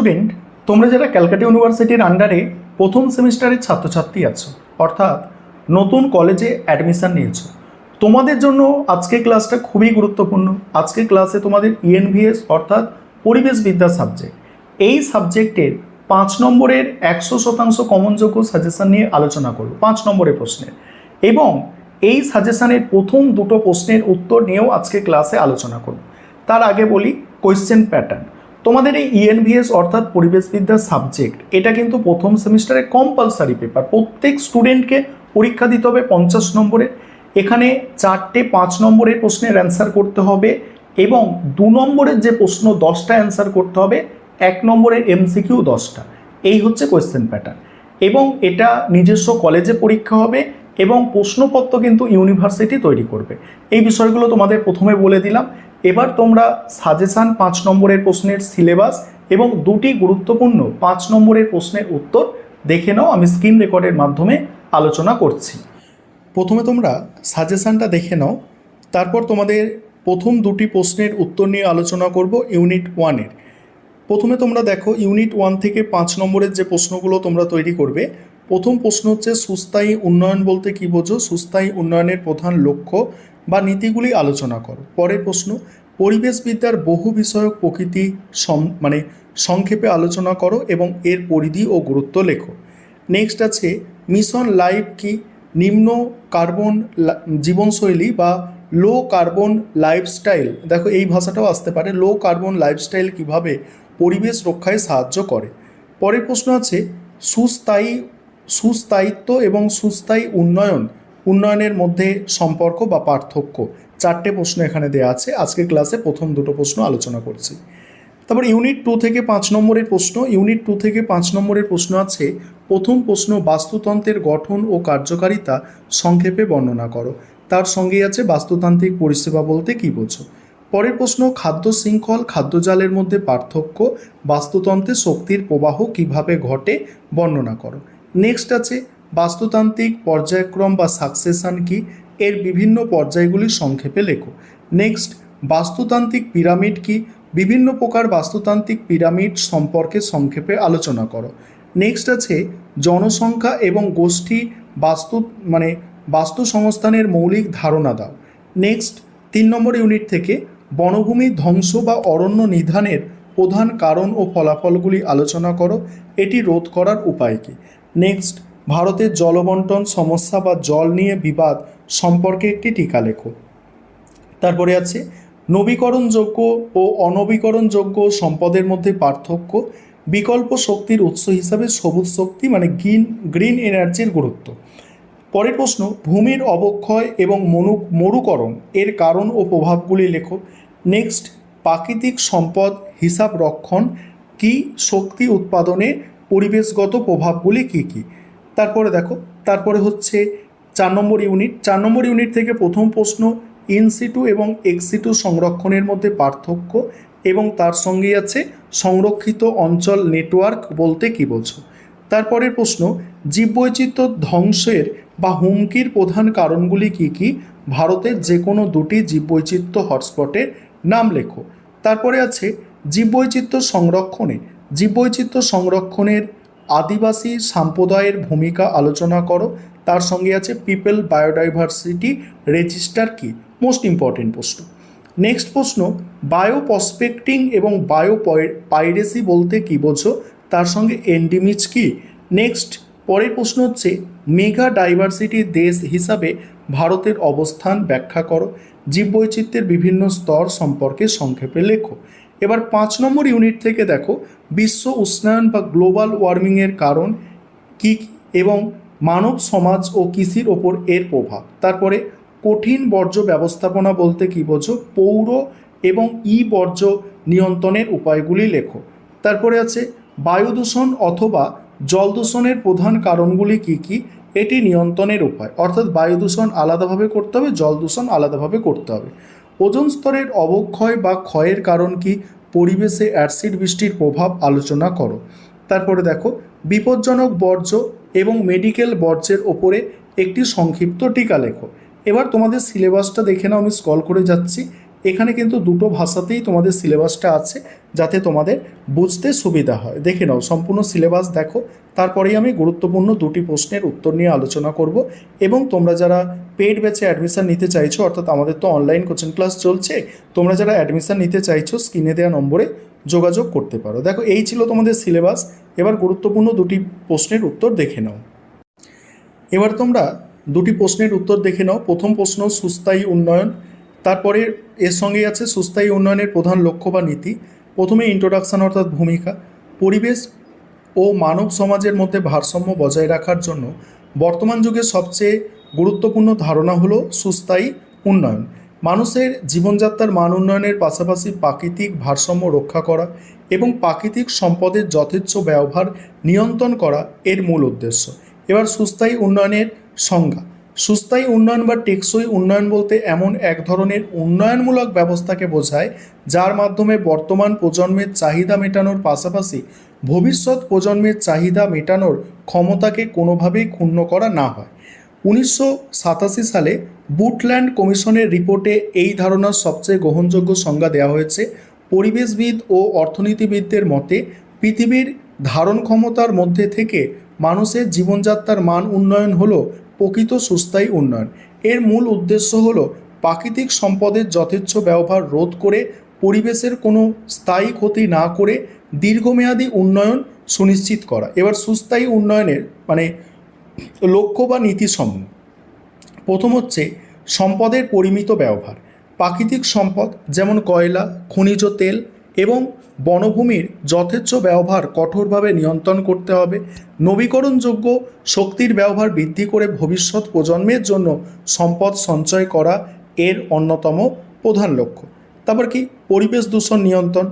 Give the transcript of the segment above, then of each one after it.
Student, তোমরা যারা ক্যালকাটা ইউনিভার্সিটির আন্ডারে প্রথম সেমিস্টারের ছাত্রছাত্রী আছো, অর্থাৎ নতুন কলেজে অ্যাডমিশন নিয়েছো, তোমাদের জন্য আজকে ক্লাসটা খুবই গুরুত্বপূর্ণ। আজকে ক্লাসে তোমাদের ইএনভিএস অর্থাৎ পরিবেশবিদ্যা সাবজেক্ট, এই সাবজেক্টের 5 নম্বরের 100% কমনযোগ্য সাজেশন নিয়ে আলোচনা করব, 5 নম্বরের প্রশ্নের, এবং এই সাজেশনের প্রথম দুটো প্রশ্নের উত্তর নিয়েও আজকে ক্লাসে আলোচনা করব। তার আগে বলি কোয়েশ্চেন প্যাটার্ন। তোমাদের এই ইএনভিএস অর্থাৎ পরিবেশবিদ্যা সাবজেক্ট, এটা কিন্তু প্রথম সেমিস্টারে কম্পালসারি পেপার। প্রত্যেক স্টুডেন্টকে পরীক্ষা দিতে হবে 50 নম্বরের। এখানে 4টে 5 নম্বরের প্রশ্নের অ্যান্সার করতে হবে এবং 2 নম্বরের যে প্রশ্ন 10টা অ্যান্সার করতে হবে, 1 নম্বরের এমসিকিউ 10টা। এই হচ্ছে কোয়েশ্চেন প্যাটার্ন, এবং এটা নিজস্ব কলেজে পরীক্ষা হবে এবং প্রশ্নপত্র কিন্তু ইউনিভার্সিটি তৈরি করবে। এই বিষয়গুলো তোমাদের প্রথমে বলে দিলাম। এবার তোমরা সাজেশান 5 নম্বরের প্রশ্নের সিলেবাস এবং দুটি গুরুত্বপূর্ণ 5 নম্বরের প্রশ্নের উত্তর দেখে নাও। আমি স্ক্রিন রেকর্ডের মাধ্যমে আলোচনা করছি। প্রথমে তোমরা সাজেশানটা দেখে নাও, তারপর তোমাদের প্রথম দুটি প্রশ্নের উত্তর নিয়ে আলোচনা করব ইউনিট 1-এর। প্রথমে তোমরা দেখো ইউনিট 1 থেকে 5 নম্বরের যে প্রশ্নগুলো তোমরা তৈরি করবে। প্রথম প্রশ্ন হচ্ছে সুস্থায়ী উন্নয়ন বলতে কী বোঝো, সুস্থায়ী উন্নয়নের প্রধান লক্ষ্য বা নীতিগুলি আলোচনা করো। পরের প্রশ্ন পরিবেশবিদ্যার বহু বিষয়ক প্রকৃতি সংক্ষেপে আলোচনা করো এবং এর পরিধি ও গুরুত্ব লেখো। নেক্সট আছে মিশন লাইফ কি, নিম্ন কার্বন জীবনশৈলী বা লো কার্বন লাইফস্টাইল। দেখো এই ভাষাটাও আসতে পারে, লো কার্বন লাইফস্টাইল কিভাবে পরিবেশ রক্ষায় সাহায্য করে। পরের প্রশ্ন আছে সুস্থায়িত্ব এবং সুস্থায়ী উন্নয়নের মধ্যে সম্পর্ক বা পার্থক্য। 4টে প্রশ্ন এখানে দেওয়া আছে। আজকের ক্লাসে প্রথম দুটো প্রশ্ন আলোচনা করছি। তারপর ইউনিট 2 থেকে 5 নম্বরের প্রশ্ন। ইউনিট 2 থেকে 5 নম্বরের প্রশ্ন আছে প্রথম প্রশ্ন বাস্তুতন্ত্রের গঠন ও কার্যকারিতা সংক্ষেপে বর্ণনা করো। তার সঙ্গেই আছে বাস্তুতান্ত্রিক পরিষেবা বলতে কী বোঝো। পরের প্রশ্ন খাদ্য শৃঙ্খল খাদ্যজালের মধ্যে পার্থক্য, বাস্তুতন্ত্রে শক্তির প্রবাহ কিভাবে ঘটে বর্ণনা করো। নেক্সট আছে বাস্তুতান্ত্রিক পর্যায়ক্রম বা সাকসেশন কি, এর বিভিন্ন পর্যায়গুলি সংক্ষেপে লেখো। নেক্সট বাস্তুতান্ত্রিক পিরামিড কি, বিভিন্ন প্রকার বাস্তুতান্ত্রিক পিরামিড সম্পর্কে সংক্ষেপে আলোচনা করো। নেক্সট আছে জনসংখ্যা এবং গোষ্ঠী বাস্তু সংস্থানের মৌলিক ধারণা দাও। নেক্সট 3 নম্বর ইউনিট থেকে বনভূমি ধ্বংস বা অরণ্য নিধনের প্রধান কারণ ও ফলাফলগুলি আলোচনা করো, এটি রোধ করার উপায় কী। নেক্সট ভারতের জলবন্টন সমস্যা বা জল নিয়ে বিবাদ সম্পর্কে একটি টিকা লেখো। তারপরে আছে নবীকরণযোগ্য ও অনবীকরণযোগ্য সম্পদের মধ্যে পার্থক্য, বিকল্প শক্তির উৎস হিসাবে সবুজ শক্তি গ্রিন এনার্জির গুরুত্ব। পরের প্রশ্ন ভূমির অবক্ষয় এবং মরুকরণ এর কারণ ও প্রভাবগুলি লেখো। নেক্সট প্রাকৃতিক সম্পদ হিসাব রক্ষণ কি, শক্তি উৎপাদনে পরিবেশগত প্রভাবগুলি কী কী। তারপরে হচ্ছে 4 নম্বর ইউনিট। 4 নম্বর ইউনিট থেকে প্রথম প্রশ্ন ইনসিটু এবং এক্সিটু সংরক্ষণের মধ্যে পার্থক্য এবং তার সঙ্গেই আছে সংরক্ষিত অঞ্চল নেটওয়ার্ক বলতে কী বোঝো। তারপরের প্রশ্ন জীববৈচিত্র্য ধ্বংসের বা হুমকির প্রধান কারণগুলি কী কী, ভারতের যে কোনো দুটি জীববৈচিত্র্য হটস্পটের নাম লেখো। তারপরে আছে জীববৈচিত্র্য সংরক্ষণের আদিবাসী সম্প্রদায়ের ভূমিকা আলোচনা করো। তার সঙ্গে আছে পিপল বায়োডাইভার্সিটি রেজিস্টার কি, মোস্ট ইম্পর্টেন্ট প্রশ্ন। নেক্সট প্রশ্ন বায়োপ্রসপেক্টিং এবং বায়োপাইরেসি বলতে কী বোঝো, তার সঙ্গে এন্ডেমিজ কি। নেক্সট পরের প্রশ্ন হচ্ছে মেগা ডাইভার্সিটি দেশ হিসাবে ভারতের অবস্থান ব্যাখ্যা করো, জীববৈচিত্র্যের বিভিন্ন স্তর সম্পর্কে সংক্ষেপে লেখো। এবার 5 নম্বর ইউনিট থেকে দেখো বিশ্ব উষ্ণায়ন বা গ্লোবাল ওয়ার্মিংয়ের কারণ কী এবং মানব সমাজ ও কৃষির ওপর এর প্রভাব। তারপরে কঠিন বর্জ্য ব্যবস্থাপনা বলতে কী বোঝো, পৌর এবং বর্জ্য নিয়ন্ত্রণের উপায়গুলি লেখো। তারপরে আছে বায়ু দূষণ অথবা জল দূষণের প্রধান কারণগুলি কী কী, এটি নিয়ন্ত্রণের উপায়, অর্থাৎ বায়ু দূষণ আলাদাভাবে করতে হবে, জল দূষণ আলাদাভাবে করতে হবে। ওজোন স্তরের অবক্ষয় বা ক্ষয়ের কারণ কি, পরিবেশে অ্যাসিড বৃষ্টির প্রভাব আলোচনা করো। তারপরে দেখো বিপজ্জনক বর্জ্য এবং মেডিকেল বর্জ্যের ওপরে একটি সংক্ষিপ্ত টিকা লেখো। এবার তোমাদের সিলেবাসটা দেখে নাও, আমি স্ক্রল করে যাচ্ছি। এখানে কিন্তু দুটো ভাষাতেই তোমাদের সিলেবাসটা আছে, যাতে তোমাদের বুঝতে সুবিধা হয়। দেখে নাও, সম্পূর্ণ সিলেবাস দেখো, তারপরেই আমি গুরুত্বপূর্ণ দুটি প্রশ্নের উত্তর নিয়ে আলোচনা করব। এবং তোমরা যারা পেইড ব্যাচে অ্যাডমিশন নিতে চাইছো, অর্থাৎ আমাদের তো অনলাইন কোচিং ক্লাস চলছে, তোমরা যারা অ্যাডমিশন নিতে চাইছো স্ক্রিনে দেওয়া নম্বরে যোগাযোগ করতে পারো। দেখো, এই ছিল তোমাদের সিলেবাস। এবার গুরুত্বপূর্ণ দুটি প্রশ্নের উত্তর দেখে নাও। এবার তোমরা দুটি প্রশ্নের উত্তর দেখে নাও। প্রথম প্রশ্ন, সুস্থায়ী উন্নয়ন, তারপরে এর সঙ্গেই আছে সুস্থায়ী উন্নয়নের প্রধান লক্ষ্য বা নীতি। প্রথমে ইন্ট্রোডাকশন অর্থাৎ ভূমিকা। পরিবেশ ও মানব সমাজের মধ্যে ভারসাম্য বজায় রাখার জন্য বর্তমান যুগের সবচেয়ে গুরুত্বপূর্ণ ধারণা হলো সুস্থায়ী উন্নয়ন। মানুষের জীবনযাত্রার মান উন্নয়নের পাশাপাশি প্রাকৃতিক ভারসাম্য রক্ষা করা এবং প্রাকৃতিক সম্পদের যথেচ্ছ ব্যবহার নিয়ন্ত্রণ করা এর মূল উদ্দেশ্য। এবার সুস্থায়ী উন্নয়নের সংজ্ঞা। সুস্থায়ী উন্নয়ন বা টেকসই উন্নয়ন বলতে এমন এক ধরনের উন্নয়নমূলক ব্যবস্থাকে বোঝায় যার মাধ্যমে বর্তমান প্রজন্মের চাহিদা মেটানোর পাশাপাশি ভবিষ্যৎ প্রজন্মের চাহিদা মেটানোর ক্ষমতাকে কোনোভাবেই ক্ষুণ্ণ করা না হয়। 1987 সালে বুটল্যান্ড কমিশনের রিপোর্টে এই ধারণার সবচেয়ে গ্রহণযোগ্য সংজ্ঞা দেওয়া হয়েছে। পরিবেশবিদ ও অর্থনীতিবিদদের মতে পৃথিবীর ধারণ ক্ষমতার মধ্যে থেকে মানুষের জীবনযাত্রার মান উন্নয়ন হলো প্রকৃত সুস্থায়ী উন্নয়ন। এর মূল উদ্দেশ্য হলো প্রাকৃতিক সম্পদের যথেচ্ছ ব্যবহার রোধ করে পরিবেশের কোনো স্থায়ী ক্ষতি না করে দীর্ঘমেয়াদী উন্নয়ন সুনিশ্চিত করা। এবার সুস্থায়ী উন্নয়নের লক্ষ্য বা নীতিসমূহ। প্রথম হচ্ছে সম্পদের পরিমিত ব্যবহার। প্রাকৃতিক সম্পদ যেমন কয়লা, খনিজ তেল এবং বনভূমির যথেচ্ছ ব্যবহার কঠোরভাবে নিয়ন্ত্রণ করতে হবে। নবীকরণযোগ্য শক্তির ব্যবহার বৃদ্ধি করে ভবিষ্যৎ প্রজন্মের জন্য সম্পদ সঞ্চয় করা এর অন্যতম প্রধান লক্ষ্য। তারপর কি, পরিবেশ দূষণ নিয়ন্ত্রণ।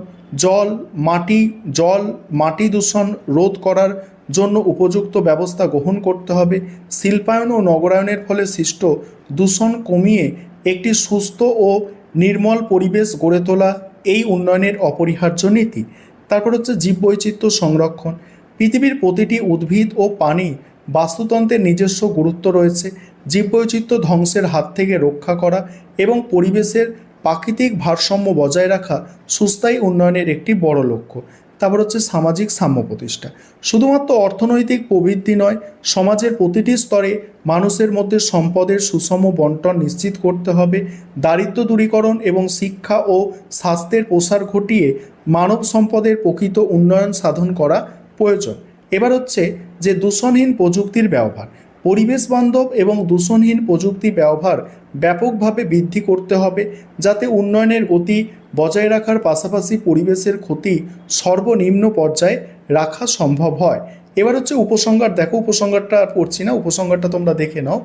মাটি দূষণ রোধ করার জন্য উপযুক্ত ব্যবস্থা গ্রহণ করতে হবে। শিল্পায়ন ও নগরায়নের ফলে সৃষ্ট দূষণ কমিয়ে একটি সুস্থ ও নির্মল পরিবেশ গড়ে তোলা এই উন্নয়নের অপরিহার্য নীতি। তারপর হচ্ছে জীববৈচিত্র্য সংরক্ষণ। পৃথিবীর প্রতিটি উদ্ভিদ ও প্রাণী বাস্তুতন্ত্রের নিজস্ব গুরুত্ব রয়েছে। জীববৈচিত্র্য ধ্বংসের হাত থেকে রক্ষা করা এবং পরিবেশের প্রাকৃতিক ভারসাম্য বজায় রাখা সুস্থায়ী উন্নয়নের একটি বড় লক্ষ্য। তারপর হচ্ছে সামাজিক সাম্য প্রতিষ্ঠা। শুধুমাত্র অর্থনৈতিক প্রবৃদ্ধি নয়, সমাজের প্রতিটি স্তরে মানুষের মধ্যে সম্পদের সুষম বন্টন নিশ্চিত করতে হবে। দারিদ্র্য দূরীকরণ এবং শিক্ষা ও স্বাস্থ্যের প্রসার ঘটিয়ে মানব সম্পদের প্রকৃত উন্নয়ন সাধন করা প্রয়োজন। এবার হচ্ছে যে দূষণহীন প্রযুক্তির ব্যবহার। পরিবেশ বান্ধব এবং দূষণহীন প্রযুক্তি ব্যবহার ব্যাপকভাবে বৃদ্ধি করতে হবে, যাতে উন্নয়নের গতি বজায় রাখার পাশাপাশি পরিবেশের ক্ষতি সর্বনিম্ন পর্যায়ে রাখা সম্ভব হয়। এবার হচ্ছে উপসংহার। দেখো, উপসংহারটা আর পড়ছি না, উপসংহারটা তোমরা দেখে নাও।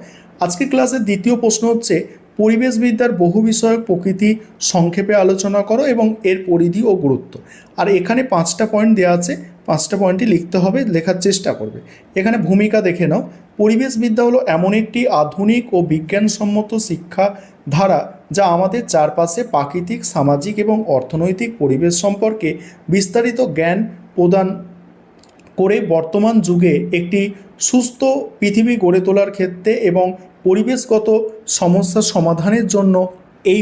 আজকের ক্লাসের দ্বিতীয় প্রশ্ন হচ্ছে পরিবেশবিদ্যার বহু বিষয়ক প্রকৃতি সংক্ষেপে আলোচনা করো এবং এর পরিধি ও গুরুত্ব। আর এখানে 5টা পয়েন্ট দেওয়া আছে, 5টা পয়েন্টই লিখতে হবে, লেখার চেষ্টা করবে। এখানে ভূমিকা দেখে নাও। পরিবেশবিদ্যা হলো এমন একটি আধুনিক ও বিজ্ঞানসম্মত শিক্ষা ধারা যা আমাদের চারপাশে প্রাকৃতিক, সামাজিক এবং অর্থনৈতিক পরিবেশ সম্পর্কে বিস্তারিত জ্ঞান প্রদান করে বর্তমান যুগে একটি সুস্থ পৃথিবী গড়ে তোলার ক্ষেত্রে এবং পরিবেশগত সমস্যা সমাধানের জন্য এই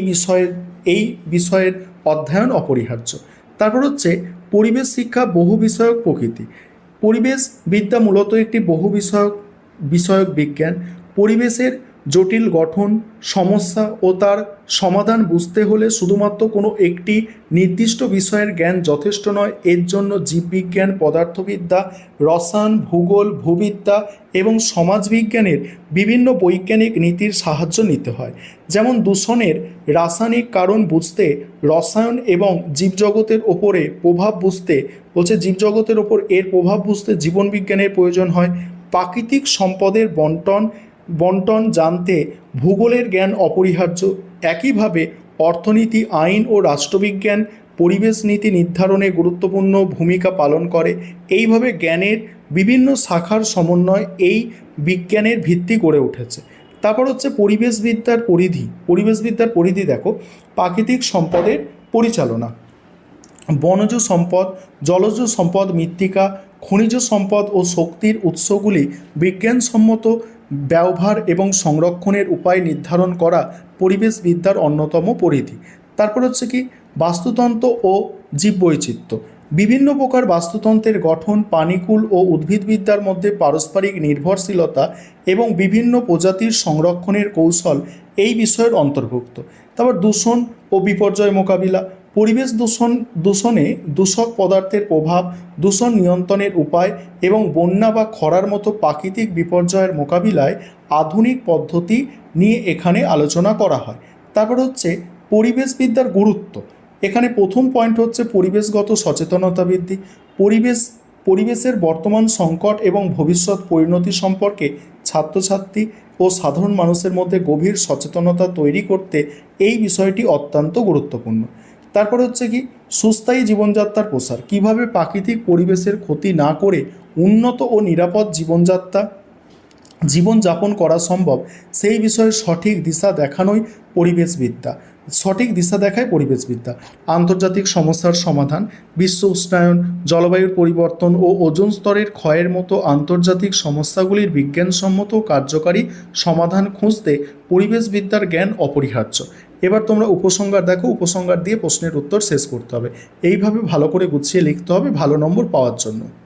বিষয়ের অধ্যয়ন অপরিহার্য। তারপর হচ্ছে পরিবেশ শিক্ষা বহু বিষয়ক প্রকৃতি। পরিবেশবিদ্যা মূলত একটি বহু বিষয়ক বিজ্ঞান। পরিবেশের জটিল গঠন, সমস্যা ও তার সমাধান বুঝতে হলে শুধুমাত্র কোনো একটি নির্দিষ্ট বিষয়ের জ্ঞান যথেষ্ট নয়। এর জন্য জীববিজ্ঞান, পদার্থবিদ্যা, রসায়ন, ভূগোল, ভূবিদ্যা এবং সমাজবিজ্ঞানের বিভিন্ন বৈজ্ঞানিক নীতির সাহায্য নিতে হয়। যেমন দূষণের রাসায়নিক কারণ বুঝতে রসায়ন এবং জীবজগতের ওপরে প্রভাব বুঝতে জীবজগতের ওপর এর প্রভাব বুঝতে জীবনবিজ্ঞানের প্রয়োজন হয়। প্রাকৃতিক সম্পদের বন্টন জানতে ভূগোলের জ্ঞান অপরিহার্য। একইভাবে অর্থনীতি, আইন ও রাষ্ট্রবিজ্ঞান পরিবেশ নীতি নির্ধারণে গুরুত্বপূর্ণ ভূমিকা পালন করে। এইভাবে জ্ঞানের বিভিন্ন শাখার সমন্বয় এই বিজ্ঞানের ভিত্তি গড়ে উঠেছে। তারপর হচ্ছে পরিবেশবিদ্যার পরিধি দেখো। প্রাকৃতিক সম্পদের পরিচালনা, বনজ সম্পদ, জলজ সম্পদ, মৃত্তিকা, খনিজ সম্পদ ও শক্তির উৎসগুলি বিজ্ঞানসম্মত ব্যবহার এবং সংরক্ষণের উপায় নির্ধারণ করা পরিবেশবিদ্যার অন্যতম পরিধি। তারপর হচ্ছে কি বাস্তুতন্ত্র ও জীববৈচিত্র্য। বিভিন্ন প্রকার বাস্তুতন্ত্রের গঠন, পানিকুল ও উদ্ভিদবিদ্যার মধ্যে পারস্পরিক নির্ভরশীলতা এবং বিভিন্ন প্রজাতির সংরক্ষণের কৌশল এই বিষয়ের অন্তর্ভুক্ত। তারপর দূষণ ও বিপর্যয় মোকাবিলা। পরিবেশ দূষণে দূষক পদার্থের প্রভাব, দূষণ নিয়ন্ত্রণের উপায় এবং বন্যা বা খরার মতো প্রাকৃতিক বিপর্যয়ের মোকাবিলায় আধুনিক পদ্ধতি নিয়ে এখানে আলোচনা করা হয়। তারপর হচ্ছে পরিবেশবিদ্যার গুরুত্ব। এখানে প্রথম পয়েন্ট হচ্ছে পরিবেশগত সচেতনতা বৃদ্ধি। পরিবেশের বর্তমান সংকট এবং ভবিষ্যৎ পরিণতি সম্পর্কে ছাত্রছাত্রী ও সাধারণ মানুষের মধ্যে গভীর সচেতনতা তৈরি করতে এই বিষয়টি অত্যন্ত গুরুত্বপূর্ণ। তারপর হচ্ছে কি সুস্থায়ী জীবনযাত্রার প্রসার। কিভাবে প্রাকৃতিক পরিবেশের ক্ষতি না করে উন্নত ও নিরাপদ জীবনযাপন করা সম্ভব, সেই বিষয়ে সঠিক দিশা দেখায় পরিবেশবিদ্যা। আন্তর্জাতিক সমস্যার সমাধান। বিশ্ব উষ্ণায়ন, জলবায়ুর পরিবর্তন ও ওজোন স্তরের ক্ষয়ের মতো আন্তর্জাতিক সমস্যাগুলির বিজ্ঞানসম্মত ও কার্যকারী সমাধান খুঁজতে পরিবেশবিদ্যার জ্ঞান অপরিহার্য। এবার তোমরা উপসংহার দেখো, উপসংহার দিয়ে প্রশ্নের উত্তর শেষ করতে হবে। এইভাবে ভালো করে গুছিয়ে লিখতে হবে ভালো নম্বর পাওয়ার জন্য।